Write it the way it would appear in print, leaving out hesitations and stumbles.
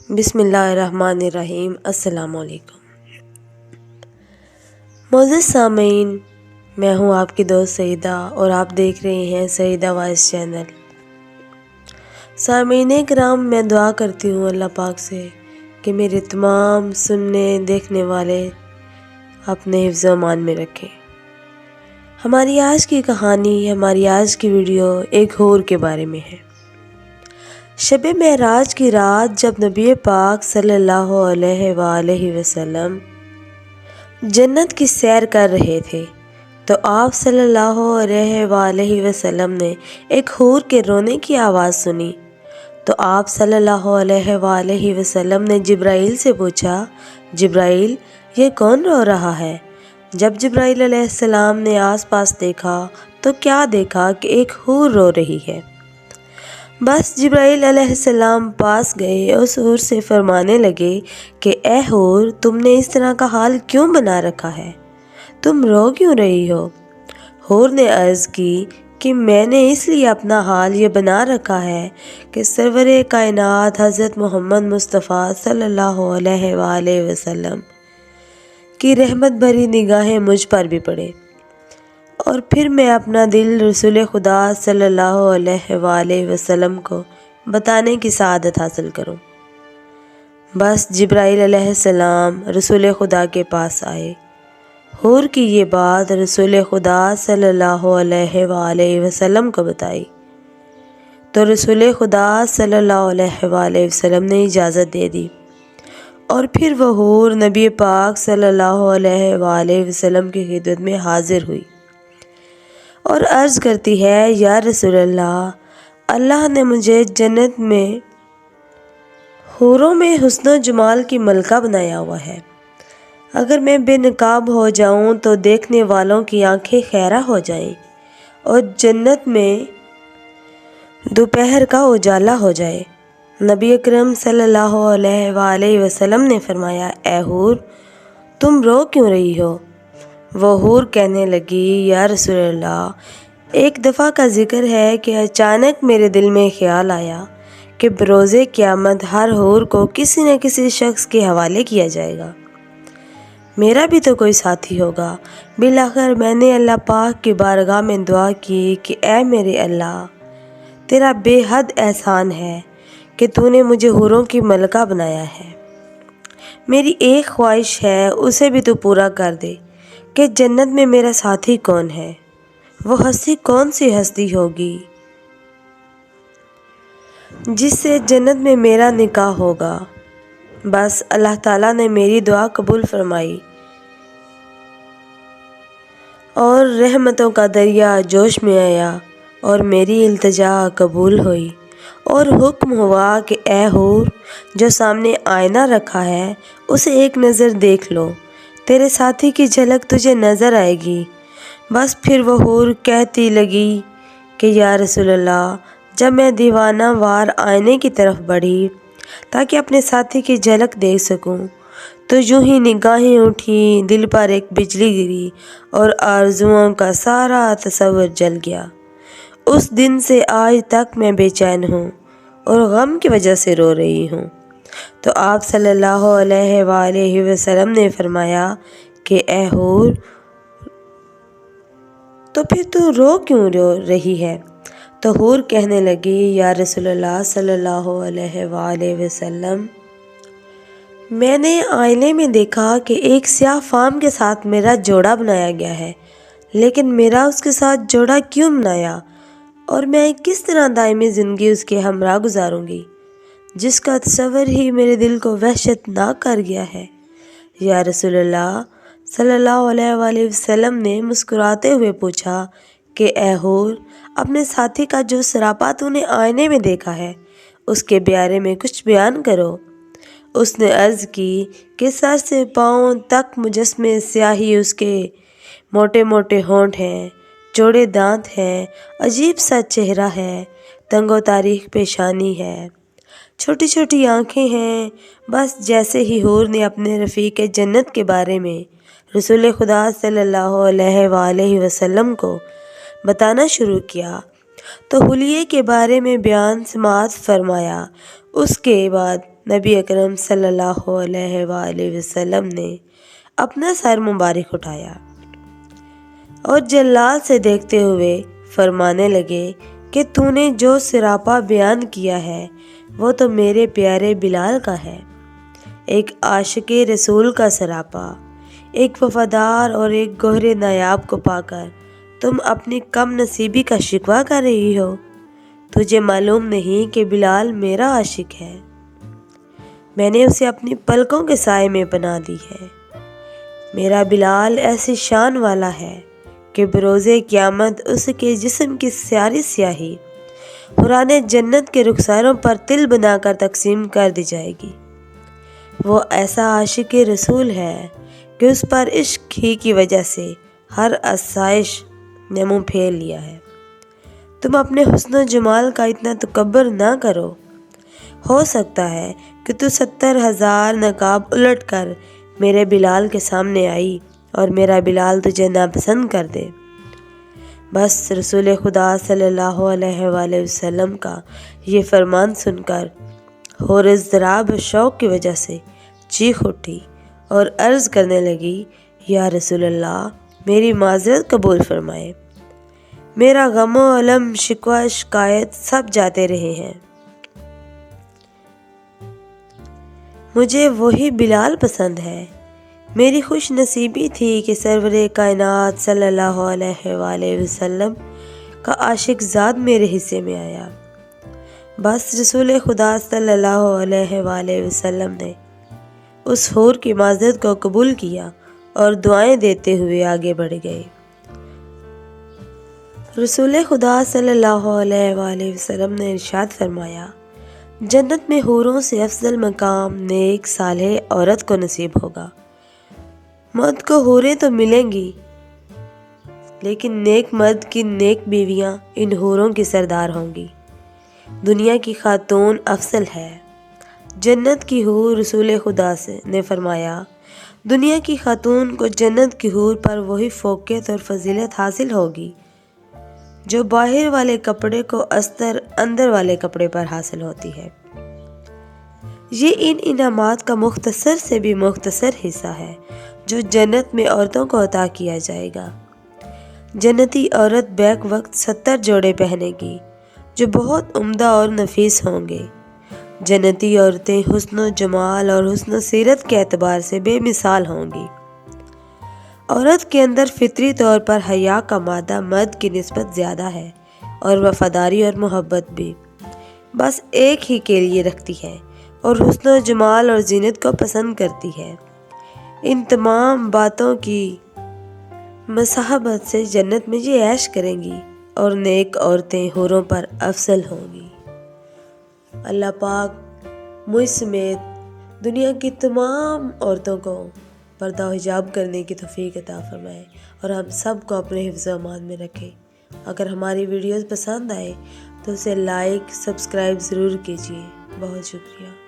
بسم اللہ الرحمن الرحیم۔ السلام علیکم معزز سامعین، میں ہوں آپ کی دوست سعیدہ اور آپ دیکھ رہے ہیں سعیدہ وائس چینل۔ سامعین کرام، میں دعا کرتی ہوں اللہ پاک سے کہ میرے تمام سننے دیکھنے والے اپنے حفظ و امان میں رکھیں۔ ہماری آج کی کہانی، ہماری آج کی ویڈیو ایک حور کے بارے میں ہے۔ شب معراج کی رات جب نبی پاک صلی اللہ علیہ وآلہ وسلم جنت کی سیر کر رہے تھے تو آپ صلی اللہ علیہ وآلہ وسلم نے ایک حور کے رونے کی آواز سنی تو آپ صلی اللہ علیہ وآلہ وسلم نے جبرائیل سے پوچھا، جبرائیل یہ کون رو رہا ہے؟ جب جبرائیل علیہ السلام نے آس پاس دیکھا تو کیا دیکھا کہ ایک حور رو رہی ہے۔ بس جبرائیل علیہ السلام پاس گئے، اس حور سے فرمانے لگے کہ اے حور، تم نے اس طرح کا حال کیوں بنا رکھا ہے؟ تم رو کیوں رہی ہو؟ حور نے عرض کی کہ میں نے اس لیے اپنا حال یہ بنا رکھا ہے کہ سرور کائنات حضرت محمد مصطفیٰ صلی اللہ علیہ وآلہ وسلم کی رحمت بھری نگاہیں مجھ پر بھی پڑے اور پھر میں اپنا دل رسول خدا صلی اللہ علیہ وآلہ وسلم کو بتانے کی سعادت حاصل کروں۔ بس جبرائیل علیہ السلام رسول خدا کے پاس آئے، حور کی یہ بات رسول خدا صلی اللہ علیہ وآلہ وسلم کو بتائی تو رسول خدا صلی اللہ علیہ وآلہ وسلم نے اجازت دے دی اور پھر وہ حور نبی پاک صلی اللہ علیہ وآلہ وسلم کی خدمت میں حاضر ہوئی اور عرض کرتی ہے، یا رسول اللہ، اللہ نے مجھے جنت میں حوروں میں حسن و جمال کی ملکہ بنایا ہوا ہے۔ اگر میں بے نقاب ہو جاؤں تو دیکھنے والوں کی آنکھیں خیرہ ہو جائیں اور جنت میں دوپہر کا اجالا ہو جائے۔ نبی اکرم صلی اللہ علیہ وآلہ وسلم نے فرمایا، اے حور، تم رو کیوں رہی ہو؟ وہ حور کہنے لگی، یا رسول اللہ، ایک دفعہ کا ذکر ہے کہ اچانک میرے دل میں خیال آیا کہ بروز قیامت ہر حور کو کسی نہ کسی شخص کے حوالے کیا جائے گا، میرا بھی تو کوئی ساتھی ہوگا۔ بالآخر میں نے اللہ پاک کی بارگاہ میں دعا کی کہ اے میرے اللہ، تیرا بے حد احسان ہے کہ تو نے مجھے حوروں کی ملکہ بنایا ہے۔ میری ایک خواہش ہے، اسے بھی تو پورا کر دے کہ جنت میں میرا ساتھی کون ہے، وہ ہستی کون سی ہستی ہوگی جس سے جنت میں میرا نکاح ہوگا۔ بس اللہ تعالیٰ نے میری دعا قبول فرمائی اور رحمتوں کا دریا جوش میں آیا اور میری التجا قبول ہوئی اور حکم ہوا کہ اے حور، جو سامنے آئینہ رکھا ہے اسے ایک نظر دیکھ لو، تیرے ساتھی کی جھلک تجھے نظر آئے گی۔ بس پھر وہ حور کہتی لگی کہ یا رسول اللہ، جب میں دیوانہ وار آئینے کی طرف بڑھی تاکہ اپنے ساتھی کی جھلک دیکھ سکوں تو یوں ہی نگاہیں اٹھیں، دل پر ایک بجلی گری اور آرزوؤں کا سارا تصور جل گیا۔ اس دن سے آج تک میں بے چین ہوں اور غم کی وجہ سے رو رہی ہوں۔ تو آپ صلی اللہ علیہ وآلہ وسلم نے فرمایا کہ اے حور، تو پھر تو رو کیوں رہی ہے؟ تو حور کہنے لگی، یا رسول اللہ صلی اللہ علیہ وآلہ وسلم، میں نے آئینے میں دیکھا کہ ایک سیاہ فام کے ساتھ میرا جوڑا بنایا گیا ہے، لیکن میرا اس کے ساتھ جوڑا کیوں بنایا اور میں کس طرح دائمی زندگی اس کے ہمراہ گزاروں گی، جس کا تصور ہی میرے دل کو وحشت ناک کر گیا ہے۔ یا رسول اللہ صلی اللہ علیہ وآلہ وسلم نے مسکراتے ہوئے پوچھا کہ اے حور، اپنے ساتھی کا جو سراپا تو نے آئینے میں دیکھا ہے اس کے بارے میں کچھ بیان کرو۔ اس نے عرض کی کہ سر سے پاؤں تک مجسمے سیاہی، اس کے موٹے موٹے ہونٹ ہیں، چوڑے دانت ہیں، عجیب سا چہرہ ہے، تنگ و تاریک پیشانی ہے، چھوٹی چھوٹی آنکھیں ہیں۔ بس جیسے ہی حور نے اپنے رفیق جنت کے بارے میں رسول خدا صلی اللہ علیہ وآلہ وسلم کو بتانا شروع کیا تو حلیے کے بارے میں بیان سماعت فرمایا۔ اس کے بعد نبی اکرم صلی اللہ علیہ وآلہ وسلم نے اپنا سر مبارک اٹھایا اور جلال سے دیکھتے ہوئے فرمانے لگے کہ تو نے جو سراپا بیان کیا ہے وہ تو میرے پیارے بلال کا ہے، ایک عاشق رسول کا سراپا، ایک وفادار اور ایک گوہر نایاب کو پا کر تم اپنی کم نصیبی کا شکوہ کر رہی ہو۔ تجھے معلوم نہیں کہ بلال میرا عاشق ہے، میں نے اسے اپنی پلکوں کے سائے میں بنا دی ہے۔ میرا بلال ایسی شان والا ہے کہ بروز قیامت اس کے جسم کی ساری سیاہی حوران جنت کے رخساروں پر تل بنا کر تقسیم کر دی جائے گی۔ وہ ایسا عاشق رسول ہے کہ اس پر عشق ہی کی وجہ سے ہر آسائش نے منہ پھیر لیا ہے۔ تم اپنے حسن و جمال کا اتنا تکبر نہ کرو، ہو سکتا ہے کہ تو 70,000 نقاب الٹ کر میرے بلال کے سامنے آئی اور میرا بلال تجھے ناپسند کر دے۔ بس رسول خدا صلی اللہ علیہ وآلہ وسلم کا یہ فرمان سن کر حور اضطراب شوق کی وجہ سے چیخ اٹھی اور عرض کرنے لگی، یا رسول اللہ میری معذرت قبول فرمائے، میرا غم و علم شکوہ شکایت سب جاتے رہے ہیں، مجھے وہی بلال پسند ہے۔ میری خوش نصیبی تھی کہ سرور کائنات صلی اللہ علیہ وآلہ وسلم کا عاشق ذات میرے حصے میں آیا۔ بس رسول خدا صلی اللہ علیہ وآلہ وسلم نے اس حور کی معذرت کو قبول کیا اور دعائیں دیتے ہوئے آگے بڑھ گئے۔ رسول خدا صلی اللہ علیہ وآلہ وسلم نے ارشاد فرمایا، جنت میں حوروں سے افضل مقام نیک صالح عورت کو نصیب ہوگا۔ مرد کو حوریں تو ملیں گی لیکن نیک مرد کی نیک بیویاں ان حوروں کی سردار ہوں گی۔ دنیا کی خاتون افضل ہے، جنت کی حور رسول خدا سے نے فرمایا، دنیا کی خاتون کو جنت کی حور پر وہی فوقیت اور فضیلت حاصل ہوگی جو باہر والے کپڑے کو استر اندر والے کپڑے پر حاصل ہوتی ہے۔ یہ ان انعامات کا مختصر سے بھی مختصر حصہ ہے جو جنت میں عورتوں کو عطا کیا جائے گا۔ جنتی عورت بیک وقت 70 جوڑے پہنے گی جو بہت عمدہ اور نفیس ہوں گے۔ جنتی عورتیں حسن و جمال اور حسن و سیرت کے اعتبار سے بے مثال ہوں گی۔ عورت کے اندر فطری طور پر حیا کا مادہ مرد کی نسبت زیادہ ہے اور وفاداری اور محبت بھی بس ایک ہی کے لیے رکھتی ہے اور حسن و جمال اور زینت کو پسند کرتی ہے۔ ان تمام باتوں کی مصاحبت سے جنت میں یہ عیش کریں گی اور نیک عورتیں حوروں پر افضل ہوں گی۔ اللہ پاک مجھ سمیت دنیا کی تمام عورتوں کو پردہ و حجاب کرنے کی توفیق عطا فرمائے اور ہم سب کو اپنے حفظ و امان میں رکھے۔ اگر ہماری ویڈیوز پسند آئے تو اسے لائک سبسکرائب ضرور کیجیے۔ بہت شکریہ۔